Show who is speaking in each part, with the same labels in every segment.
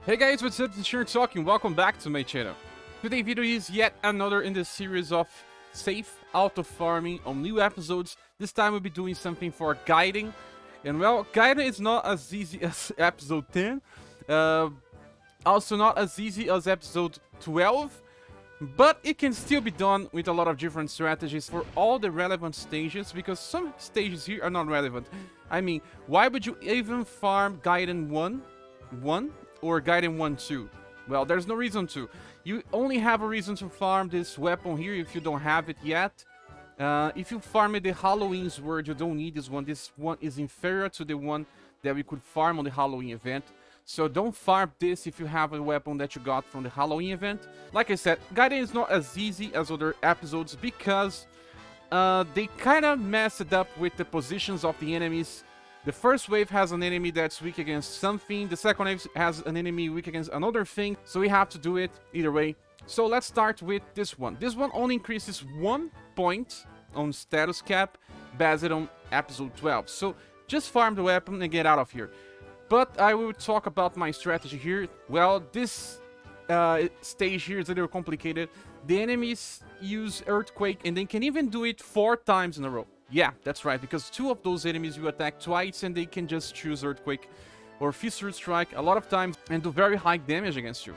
Speaker 1: Hey guys, what's up? It's Sherk talking. Welcome back to my channel. Today's video is yet another in the series of safe auto farming on new episodes. This time we'll be doing something for Gaiden. And well, Gaiden is not as easy as episode 10. Also not as easy as episode 12. But it can still be done with a lot of different strategies for all the relevant stages, because some stages here are not relevant. I mean, why would you even farm Gaiden 1 or Gaiden 1-2? Well, there's no reason to. You only have a reason to farm this weapon here if you don't have it yet. If you farm the Halloween Sword, you don't need this one. This one is inferior to the one that we could farm on the Halloween event. So don't farm this if you have a weapon that you got from the Halloween event. Like I said, Gaiden is not as easy as other episodes because they kind of messed it up with the positions of the enemies. The first wave has an enemy that's weak against something. The second wave has an enemy weak against another thing. So we have to do it either way. So let's start with this one. This one only increases 1 point on status cap based on episode 12. So just farm the weapon and get out of here. But I will talk about my strategy here. Well, this stage here is a little complicated. The enemies use Earthquake and they can even do it 4 times in a row. Yeah, that's right, because 2 of those enemies you attack twice and they can just choose Earthquake or Fissured Strike a lot of times and do very high damage against you.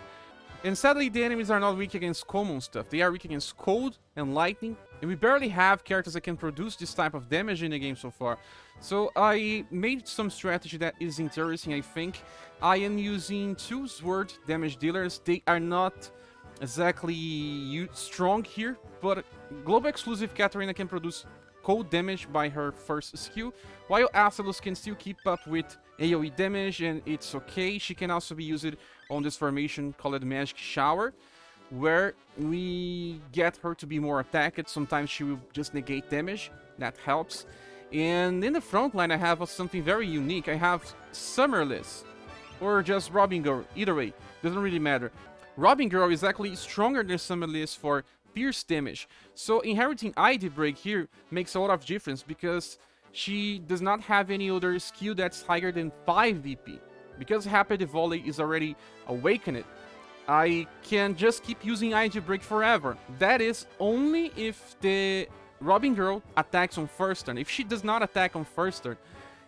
Speaker 1: And sadly, the enemies are not weak against common stuff. They are weak against Cold and Lightning, and we barely have characters that can produce this type of damage in the game so far. So I made some strategy that is interesting, I think. I am using 2 Sword damage dealers. They are not exactly strong here, but global exclusive Katarina can produce cold damage by her first skill, while Asalus can still keep up with AoE damage, and it's okay. She can also be used on this formation called Magic Shower, where we get her to be more attacked. Sometimes she will just negate damage. That helps. And in the front line, I have something very unique. I have Summerless, or just Robin Girl. Either way, doesn't really matter. Robin Girl is actually stronger than Summerless for pierce damage. So inheriting ID Break here makes a lot of difference because she does not have any other skill that's higher than 5 VP. Because Happy the Volley is already awakened, I can just keep using ID Break forever. That is only if the Robin Girl attacks on first turn. If she does not attack on first turn,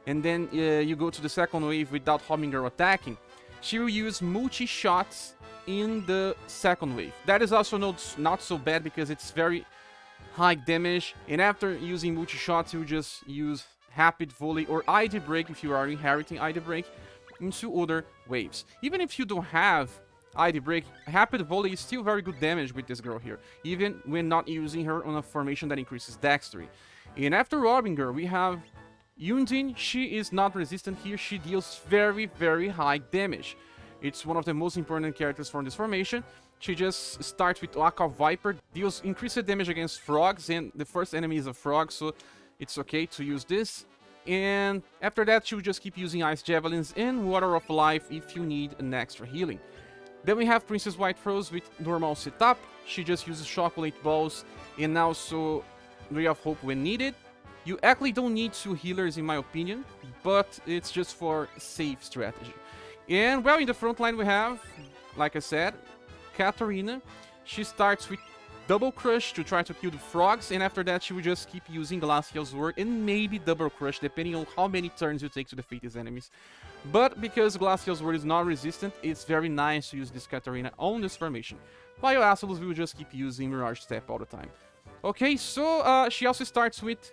Speaker 1: and then you go to the second wave without Robin Girl attacking, she will use multi-shots in the second wave. That is also not so bad because it's very high damage, and after using multi-shots you just use Rapid Volley or ID Break if you are inheriting ID Break into other waves. Even if you don't have ID Break, Rapid Volley is still very good damage with this girl here, even when not using her on a formation that increases Dexterity. And after Robin Girl we have Yundin. She is not resistant here. She deals very, very high damage. It's one of the most important characters from this formation. She just starts with Aqua Viper, deals increased damage against frogs, and the first enemy is a frog, so it's okay to use this. And after that, she will just keep using Ice Javelins and Water of Life if you need an extra healing. Then we have Princess White Rose with normal setup. She just uses Chocolate Balls and also Ray of Hope when needed. You actually don't need 2 healers in my opinion, but it's just for safe strategy. And well, in the front line we have, like I said, Katarina. She starts with Double Crush to try to kill the frogs, and after that she will just keep using Glacial Sword and maybe Double Crush depending on how many turns you take to defeat these enemies. But because Glacial Sword is not resistant, it's very nice to use this Katarina on this formation. While Asalus will just keep using Mirage Step all the time. Okay, so she also starts with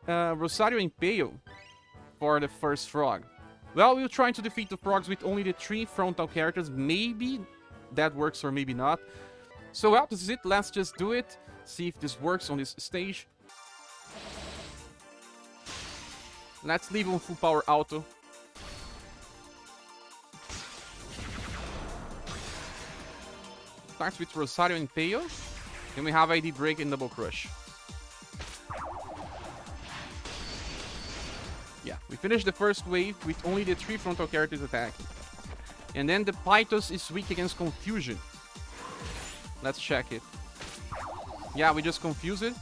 Speaker 1: Rosario Impale for the first frog. Well, we're trying to defeat the frogs with only the 3 frontal characters. Maybe that works or maybe not. So well, this is it. Let's just do it. See if this works on this stage. Let's leave on full power auto. Starts with Rosario Impale. Then we have ID Break and Double Crush. Yeah, we finished the first wave with only the 3 frontal characters attacking. And then the Pythos is weak against Confusion. Let's check it. Yeah, we just confuse it.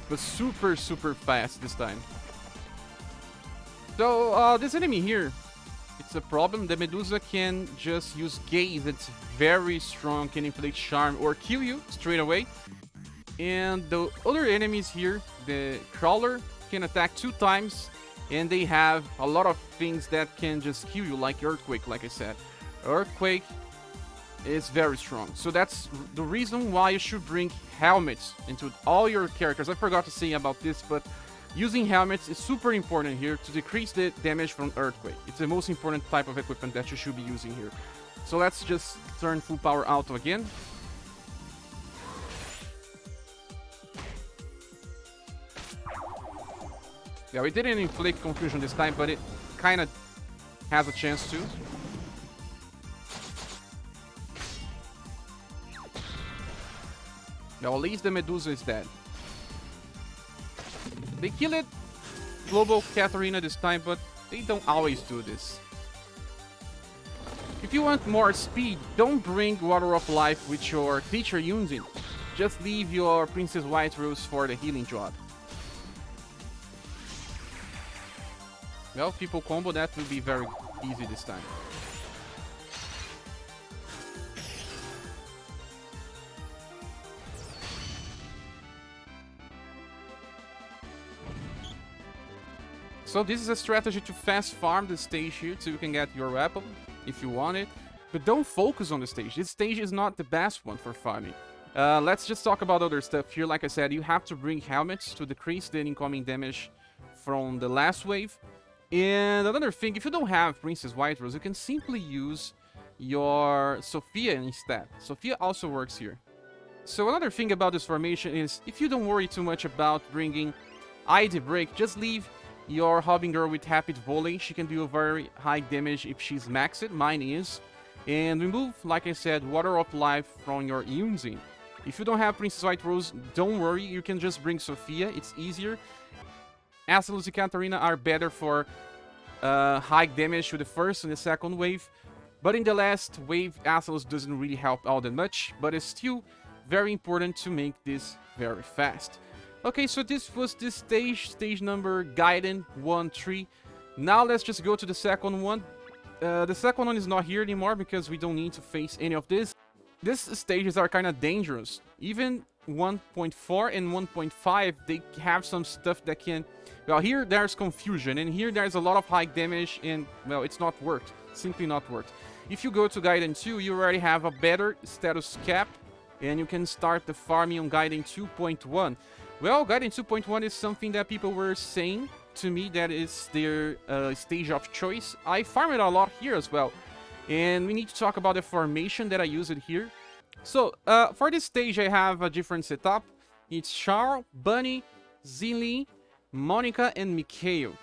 Speaker 1: but super, super fast this time. So, this enemy here, it's a problem. The Medusa can just use Gaze. It's very strong, can inflict charm or kill you straight away. And the other enemies here, the Crawler, can attack 2 times. And they have a lot of things that can just kill you, like Earthquake, like I said. Earthquake is very strong. So that's the reason why you should bring helmets into all your characters. I forgot to say about this, but using helmets is super important here to decrease the damage from Earthquake. It's the most important type of equipment that you should be using here. So let's just turn full power auto again. Yeah, we didn't inflict confusion this time, but it kind of has a chance to. Now, at least the Medusa is dead. They kill it, Global Katarina this time, but they don't always do this. If you want more speed, don't bring Water of Life with your teacher Yunzin. Just leave your Princess White Rose for the healing job. Well, people combo, that will be very easy this time. So this is a strategy to fast farm the stage here so you can get your weapon if you want it. But don't focus on the stage. This stage is not the best one for farming. Let's just talk about other stuff here. Like I said, you have to bring helmets to decrease the incoming damage from the last wave. And another thing, if you don't have Princess White Rose, you can simply use your Sophia instead. Sophia also works here. So another thing about this formation is, if you don't worry too much about bringing ID Break, just leave your Hobbing Girl with Rapid Volley. She can do a very high damage if she's maxed. Mine is. And remove, like I said, Water of Life from your Yunzin. If you don't have Princess White Rose, don't worry. You can just bring Sophia. It's easier. Azelus and Katarina are better for high damage to the first and the second wave. But in the last wave, Azelus doesn't really help all that much. But it's still very important to make this very fast. Okay, so this was this stage number Gaiden 1-3. Now let's just go to the second one. The second one is not here anymore because we don't need to face any of this. These stages are kind of dangerous. Even 1.4 and 1.5, they have some stuff that can... Well, here there's confusion, and here there's a lot of high damage, and, well, it's not worked. Simply not worked. If you go to Gaiden 2, you already have a better status cap, and you can start the farming on Gaiden 2.1. Well, Gaiden 2.1 is something that people were saying to me that is their stage of choice. I farm it a lot here as well. And we need to talk about the formation that I use it here. So, for this stage, I have a different setup. It's Char, Bunny, Zilli, Monica, and Mikhail.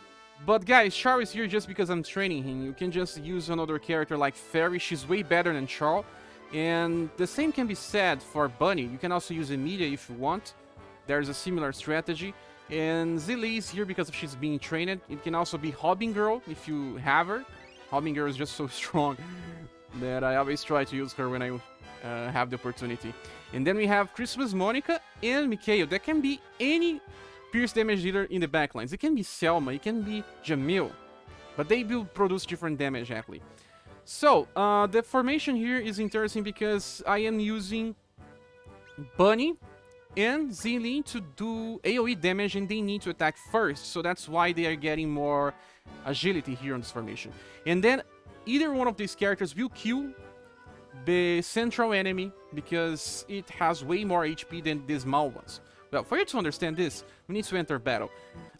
Speaker 1: But guys, Char is here just because I'm training him. You can just use another character like Fairy. She's way better than Char. And the same can be said for Bunny. You can also use Emilia if you want. There's a similar strategy. And Zilli is here because she's being trained. It can also be Hobbing Girl if you have her. Hobbing Girl is just so strong that I always try to use her when I have the opportunity. And then we have Christmas Monica and Mikhail. That can be any Pierce damage dealer in the backlines. It can be Selma, it can be Jamil. But they will produce different damage actually. So, the formation here is interesting because I am using Bunny and Zilli to do AoE damage, and they need to attack first, so that's why they are getting more agility here on this formation. And then either one of these characters will kill the central enemy because it has way more HP than the small ones. Well, for you to understand this, we need to enter battle.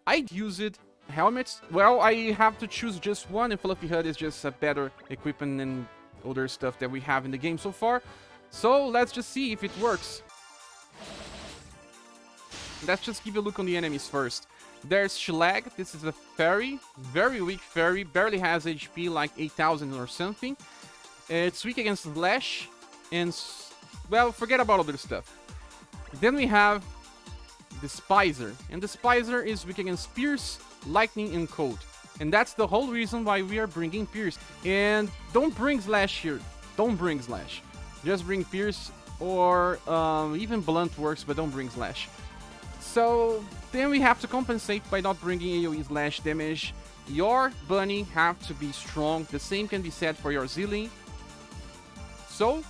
Speaker 1: I use it helmets. Well, I have to choose just one, and Fluffy Hut is just a better equipment than other stuff that we have in the game so far. So let's just see if it works. Let's just give a look on the enemies first. There's Schlag. This is a fairy. Very weak fairy. Barely has HP, like 8,000 or something. It's weak against Slash. And, well, forget about other stuff. Then we have the Spicer. And the Spicer is weak against Pierce, Lightning, and Cold. And that's the whole reason why we are bringing Pierce. And don't bring Slash here. Don't bring Slash. Just bring Pierce, or even Blunt works, but don't bring Slash. So then we have to compensate by not bringing AoE slash damage. Your bunny have to be strong. The same can be said for your Zilling. So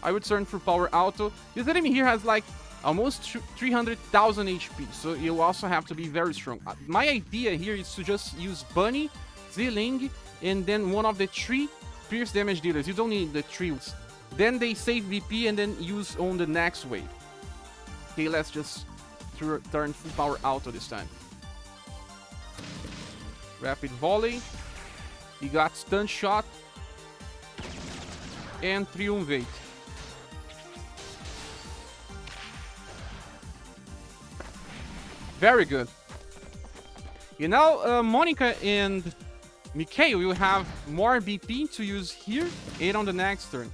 Speaker 1: I would turn for Power Auto. This enemy here has like almost 300,000 HP, so you also have to be very strong. My idea here is to just use Bunny, Zilling, and then one of the 3 Pierce damage dealers. You don't need the 3. Then they save VP and then use on the next wave. Okay, let's just turn full Power Auto this time. Rapid Volley. He got Stun Shot. And Triumvirate. Very good. You know, Monica and Mikhail will have more BP to use here and on the next turn.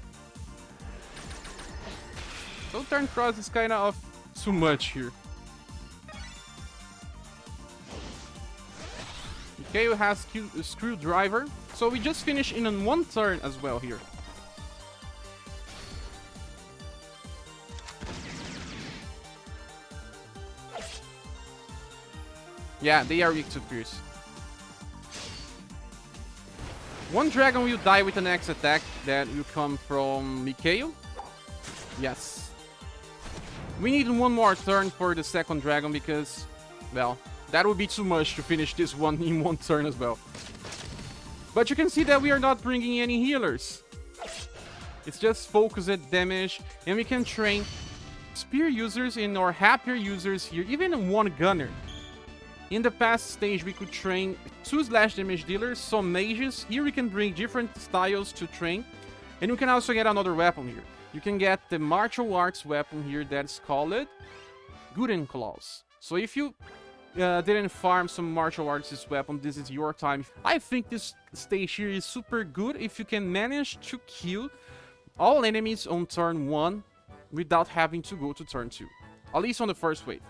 Speaker 1: So turn cross is kind of too much here. Mikhail has Screwdriver. So we just finished in 1 turn as well here. Yeah, they are weak to Pierce. 1 dragon will die with the next attack that will come from Mikhail. Yes. We need 1 more turn for the second dragon because, well, that would be too much to finish this one in 1 turn as well. But you can see that we are not bringing any healers. It's just focused damage, and we can train spear users and or happier users here, even 1 gunner. In the past stage, we could train 2 slash damage dealers, some mages. Here we can bring different styles to train. And you can also get another weapon here. You can get the martial arts weapon here that's called Gaiden Claws. So if you didn't farm some martial arts weapon, this is your time. I think this stage here is super good if you can manage to kill all enemies on turn 1 without having to go to turn 2. At least on the first wave.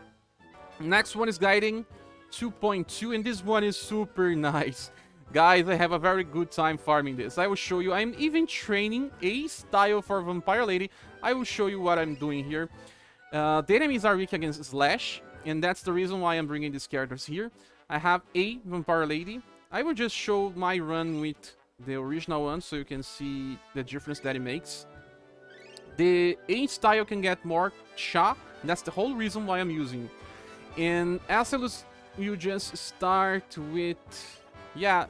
Speaker 1: Next one is Gaiden 2.2, and this one is super nice. Guys, I have a very good time farming this. I will show you. I'm even training a style for Vampire Lady. I will show you what I'm doing here. The enemies are weak against Slash, and that's the reason why I'm bringing these characters here. I have a Vampire Lady. I will just show my run with the original one so you can see the difference that it makes. The A style can get more Cha, and that's the whole reason why I'm using. And Acelus, you just start with, yeah,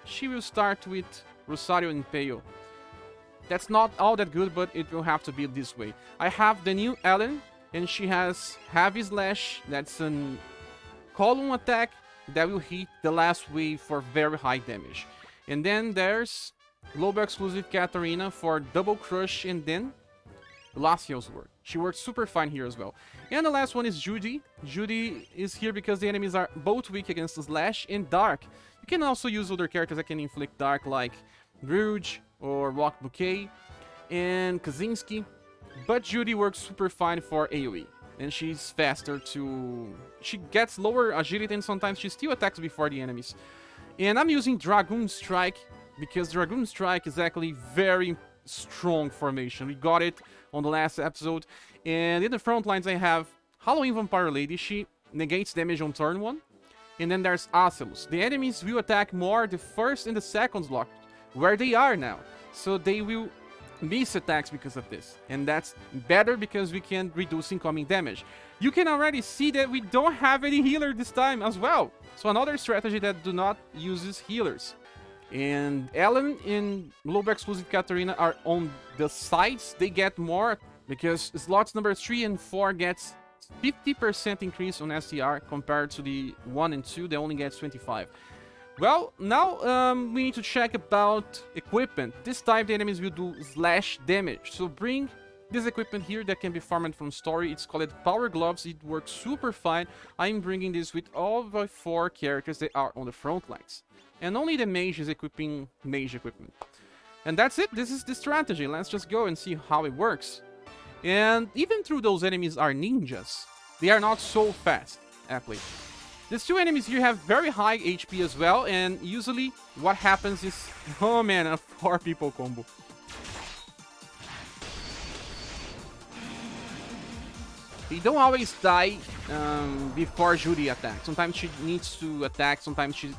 Speaker 1: she will start with Rosario and Peo. That's not all that good, but it will have to be this way. I have the new Ellen, and she has Heavy Slash. That's a column attack that will hit the last wave for very high damage. And then there's global exclusive Katarina for double crush, and then Glacial's Word. She works super fine here as well. And the last one is Judy. Judy is here because the enemies are both weak against Slash and Dark. You can also use other characters that can inflict Dark like Rouge or Rock Bouquet and Kaczynski. But Judy works super fine for AoE. And she's faster to... She gets lower agility and sometimes she still attacks before the enemies. And I'm using Dragoon Strike because Dragoon Strike is actually very strong formation. We got it on the last episode. And in the front lines I have Halloween Vampire Lady. She negates damage on turn 1. And then there's Acelus. The enemies will attack more the first and the second block, where they are now. So they will miss attacks because of this. And that's better because we can reduce incoming damage. You can already see that we don't have any healer this time as well. So another strategy that do not uses healers. And Ellen and global exclusive Katarina are on the sides. They get more because slots number 3 and 4 gets 50% increase on STR compared to the 1 and 2. They only get 25. Well, now we need to check about equipment. This time the enemies will do slash damage. So bring this equipment here that can be farmed from story. It's called Power Gloves. It works super fine. I'm bringing this with all the 4 characters that are on the front lines. And only the mage is equipping mage equipment. And that's it. This is the strategy. Let's just go and see how it works. And even though those enemies are ninjas, they are not so fast, actually. These 2 enemies here have very high HP as well, and usually what happens is... Oh man, a 4 people combo. they don't always die before Judy attacks. Sometimes she needs to attack, sometimes she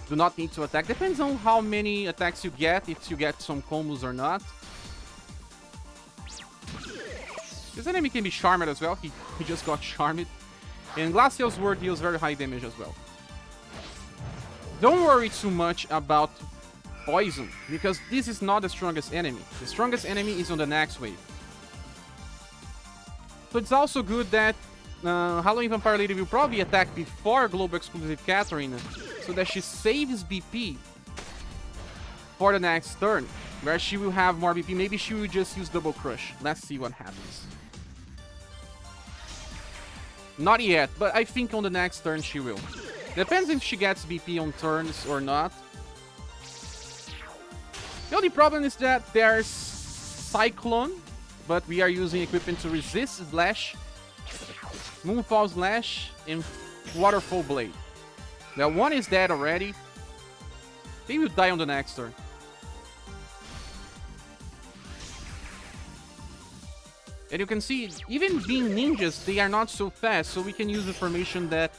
Speaker 1: do not need to attack. Depends on how many attacks you get, if you get some combos or not. This enemy can be charmed as well. He just got charmed. And Glacial's Word deals very high damage as well. Don't worry too much about Poison, because this is not the strongest enemy. The strongest enemy is on the next wave. So it's also good that Halloween Vampire Lady will probably attack before Global Exclusive Katarina, so that she saves BP for the next turn, where she will have more BP. Maybe she will just use Double Crush. Let's see what happens. Not yet, but I think on the next turn she will. Depends if she gets BP on turns or not. The only problem is that there's Cyclone, but we are using equipment to resist Slash, Moonfall Slash, and Waterfall Blade. Now one is dead already. They will die on the next turn. And you can see, even being ninjas, they are not so fast, so we can use the formation that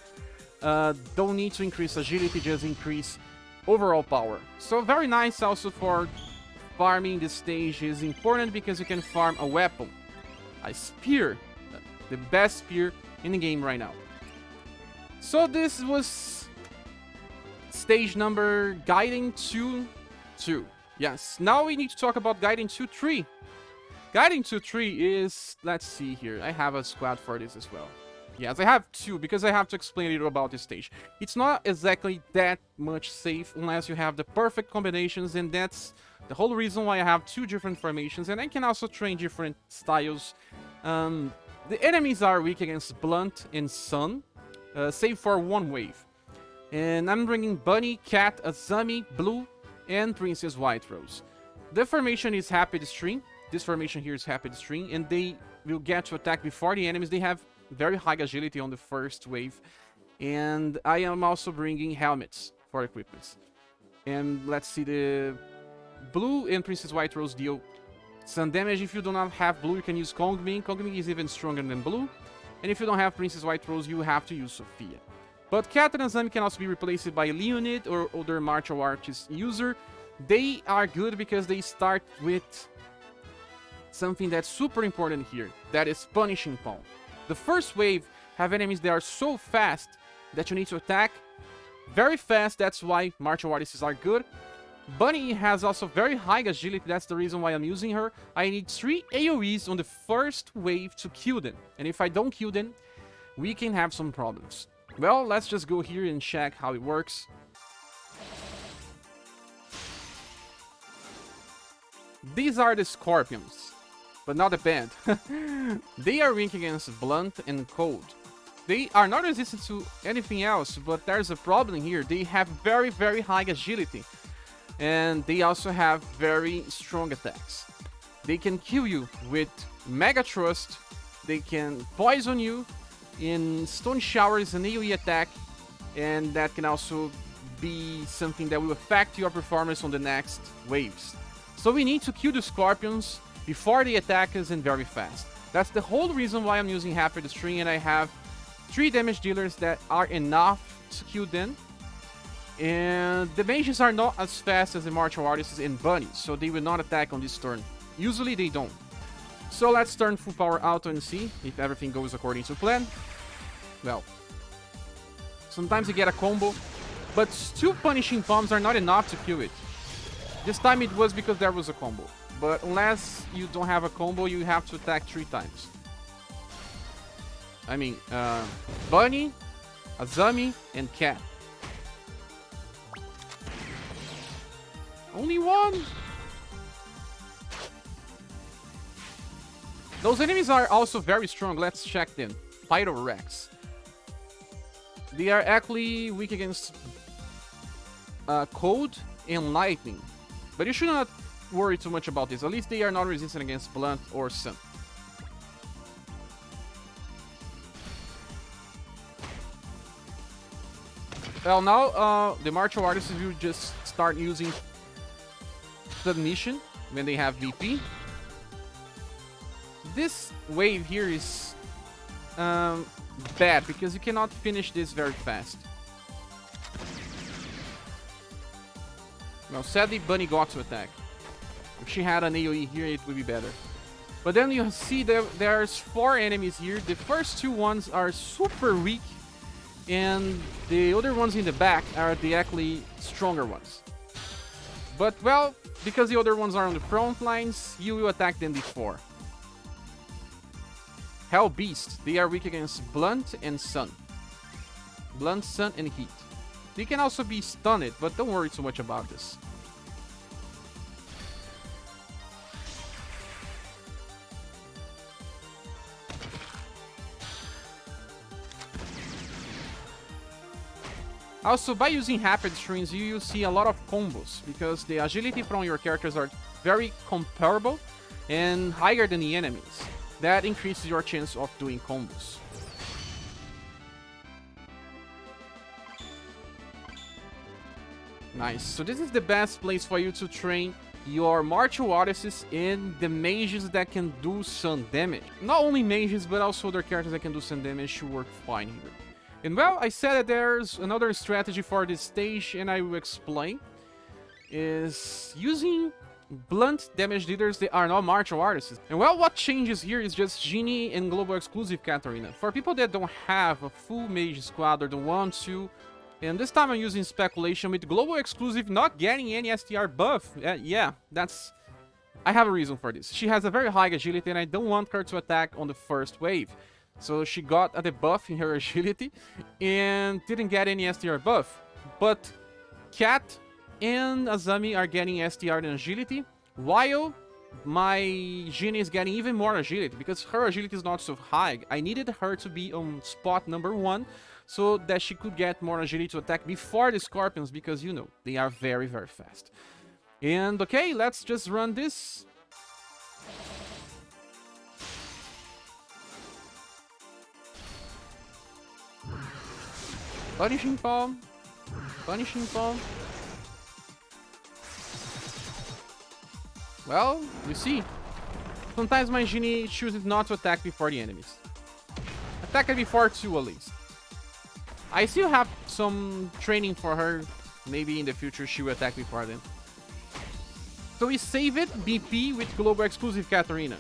Speaker 1: don't need to increase agility, just increase overall power. So very nice also for farming. This stage is important because you can farm a weapon, a spear, the best spear in the game right now. So this was stage number Gaiden 2-2. Yes, now we need to talk about Gaiden 2-3. Gaiden 2-3 is, let's see here, I have a squad for this as well. Yes, I have two, because I have to explain a little about this stage. It's not exactly that much safe unless you have the perfect combinations, and that's the whole reason why I have two different formations, and I can also train different styles. The enemies are weak against Blunt and Sun, save for one wave. And I'm bringing Bunny, Cat, Azami, Blue, and Princess White Rose. The formation is Happy String. This formation here is Happy String, and they will get to attack before the enemies. They have very high agility on the first wave. And I am also bringing helmets for equipments. And let's see, the Blue and Princess White Rose deal some damage. If you do not have Blue, you can use Kongming. Kongming is even stronger than Blue. And if you don't have Princess White Rose, you have to use Sophia. But Cat and Azami can also be replaced by Leonid or other martial artist user. They are good because they start with something that's super important here. That is Punishing Palm. The first wave have enemies that are so fast that you need to attack very fast. That's why martial artists are good. Bunny has also very high agility. That's the reason why I'm using her. I need 3 AoEs on the first wave to kill them. And if I don't kill them, we can have some problems. Well, let's just go here and check how it works. These are the Scorpions, but not the band. They are weak against Blunt and Cold. They are not resistant to anything else, but there's a problem here. They have very, very high agility. And they also have very strong attacks. They can kill you with Mega Thrust. They can poison you in Stone Showers, an AoE attack. And that can also be something that will affect your performance on the next waves. So we need to kill the Scorpions before they attack us and very fast. That's the whole reason why I'm using Happy the String, and I have 3 damage dealers that are enough to kill them. And the mages are not as fast as the martial artists and bunnies, so they will not attack on this turn. Usually they don't. So let's turn full power auto and see if everything goes according to plan. Well, sometimes you get a combo, but 2 punishing palms are not enough to kill it. This time it was because there was a combo. But unless you don't have a combo, you have to attack 3 times. I mean, Bunny, Azami, and Cat. Only 1? Those enemies are also very strong. Let's check them. Pyrorex. They are actually weak against Cold and Lightning. But you should not worry too much about this. At least they are not resistant against Blunt or Sun. Well, now the martial artists will just start using Submission when they have VP. This wave here is bad, because you cannot finish this very fast. Well, sadly, Bunny got to attack. If she had an AoE here, it would be better. But then you see there's 4 enemies here. The first 2 ones are super weak, and the other ones in the back are the actually stronger ones. But, well, because the other ones are on the front lines, you will attack them before. Hell Beast, they are weak against Blunt and Sun. Blunt, Sun, and Heat. They can also be stunned, but don't worry too much about this. Also, by using rapid strings, you will see a lot of combos, because the agility from your characters are very comparable and higher than the enemies. That increases your chance of doing combos. Nice. So this is the best place for you to train your martial artists and the mages that can do some damage. Not only mages, but also other characters that can do some damage to work fine here. And well, I said that there's another strategy for this stage, and I will explain. Is using blunt damage dealers that are not martial artists. And well, what changes here is just Genie and global exclusive Katarina. For people that don't have a full mage squad or don't want to, and this time I'm using speculation with global exclusive not getting any STR buff. Yeah, I have a reason for this. She has a very high agility, and I don't want her to attack on the first wave. So she got a debuff in her agility and didn't get any STR buff. But Cat and Azami are getting STR and agility, while my Genie is getting even more agility, because her agility is not so high. I needed her to be on spot number 1, so that she could get more agility to attack before the Scorpions, because, you know, they are very, very fast. And, okay, let's just run this. Punishing Palm. Punishing Palm. Well, you see. Sometimes my Genie chooses not to attack before the enemies. Attack it before 2 at least. I still have some training for her. Maybe in the future she will attack before them. So we save it, BP with global exclusive Katarina.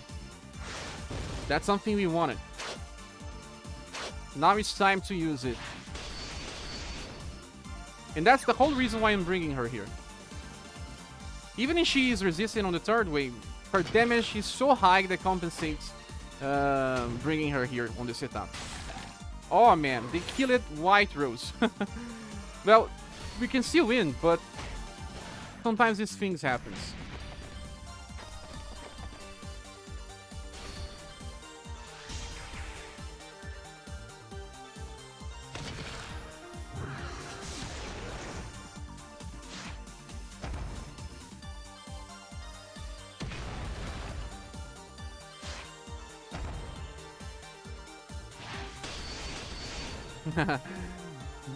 Speaker 1: That's something we wanted. Now it's time to use it. And that's the whole reason why I'm bringing her here. Even if she is resistant on the 3rd wave, her damage is so high that compensates bringing her here on the setup. Oh man, they killed White Rose. Well, we can still win, but sometimes these things happen.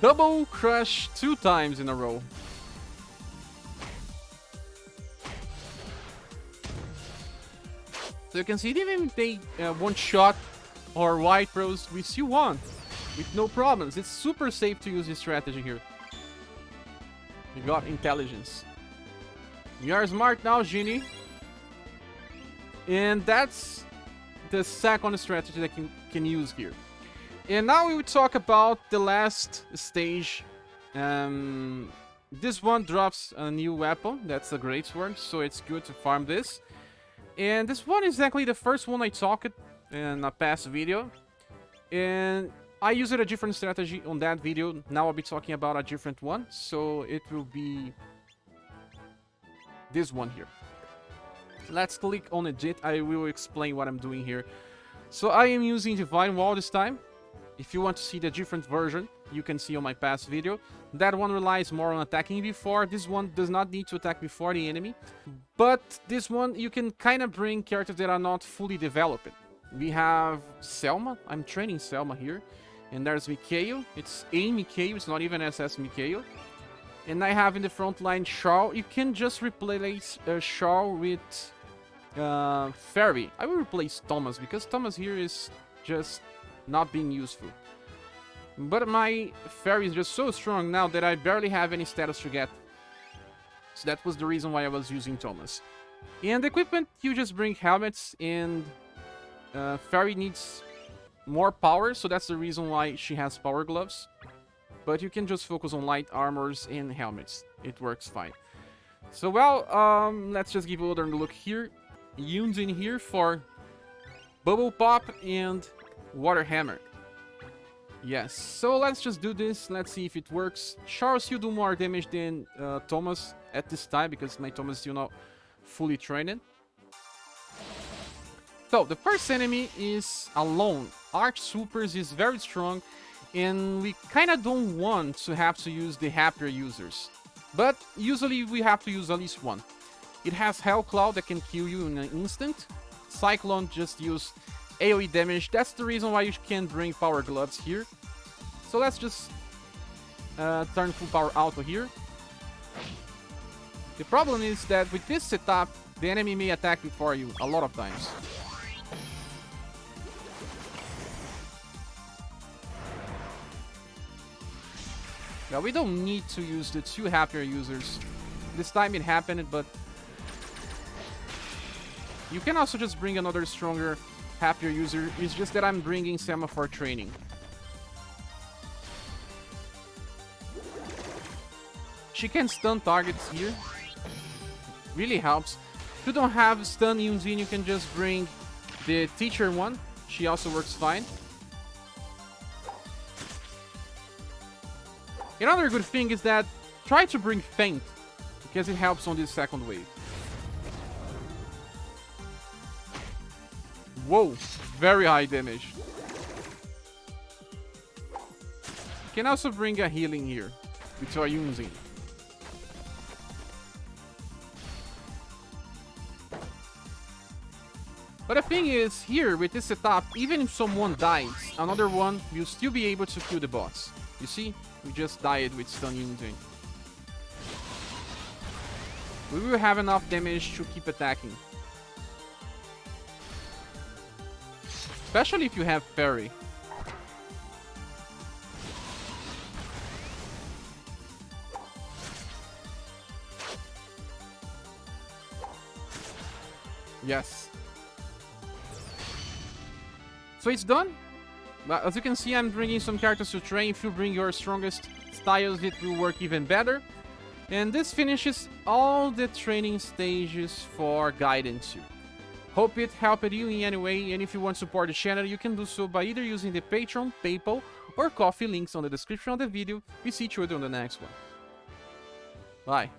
Speaker 1: Double crush 2 times in a row. So you can see, even if they one shot or White Rose, we still won with no problems. It's super safe to use this strategy here. We got intelligence. We are smart now, Genie. And that's the second strategy that can use here. And now we will talk about the last stage. This one drops a new weapon. That's a Greatsword, so it's good to farm this. And this one is exactly the first one I talked in a past video. And I used a different strategy on that video. Now I'll be talking about a different one. So it will be this one here. Let's click on Edit. I will explain what I'm doing here. So I am using Divine Wall this time. If you want to see the different version, you can see on my past video. That one relies more on attacking before. This one does not need to attack before the enemy. But this one, you can kind of bring characters that are not fully developed. We have Selma. I'm training Selma here. And there's Mikhail. It's A Mikhail. It's not even SS Mikhail. And I have in the front line Shaw. You can just replace Shaw with Fairy. I will replace Thomas, because Thomas here is just not being useful. But my fairy is just so strong now that I barely have any status to get. So that was the reason why I was using Thomas. And equipment, you just bring helmets, and fairy needs more power, so that's the reason why she has power gloves. But you can just focus on light armors and helmets. It works fine. So, well, let's just give a little look here. Yuns in here for Bubble Pop and Water Hammer. Yes, so let's just do this. Let's see if it works. Charles, you do more damage than Thomas at this time, because my Thomas is still not fully trained. So, the first enemy is alone. Arch Supers is very strong, and we kind of don't want to have to use the happier users. But usually we have to use at least one. It has Hell Cloud that can kill you in an instant. Cyclone just use AoE damage. That's the reason why you can bring Power Gloves here. So let's just turn full power auto here. The problem is that with this setup, the enemy may attack before you a lot of times. Now, we don't need to use the two happier users. This time it happened, but you can also just bring another stronger happier user. It's just that I'm bringing SaGa for training. She can stun targets here. Really helps. If you don't have stun Yunzin, you can just bring the teacher one. She also works fine. Another good thing is that try to bring Feint, because it helps on this second wave. Whoa, very high damage. You can also bring a healing here with your Yunzin. But the thing is, here with this setup, even if someone dies, another one will still be able to kill the boss. You see? We just died with stun Yunzin. We will have enough damage to keep attacking. Especially if you have parry. Yes. So it's done. But as you can see, I'm bringing some characters to train. If you bring your strongest styles, it will work even better. And this finishes all the training stages for Gaiden 2. Hope it helped you in any way, and if you want to support the channel, you can do so by either using the Patreon, PayPal, or Coffee links on the description of the video. We see each other on the next one. Bye.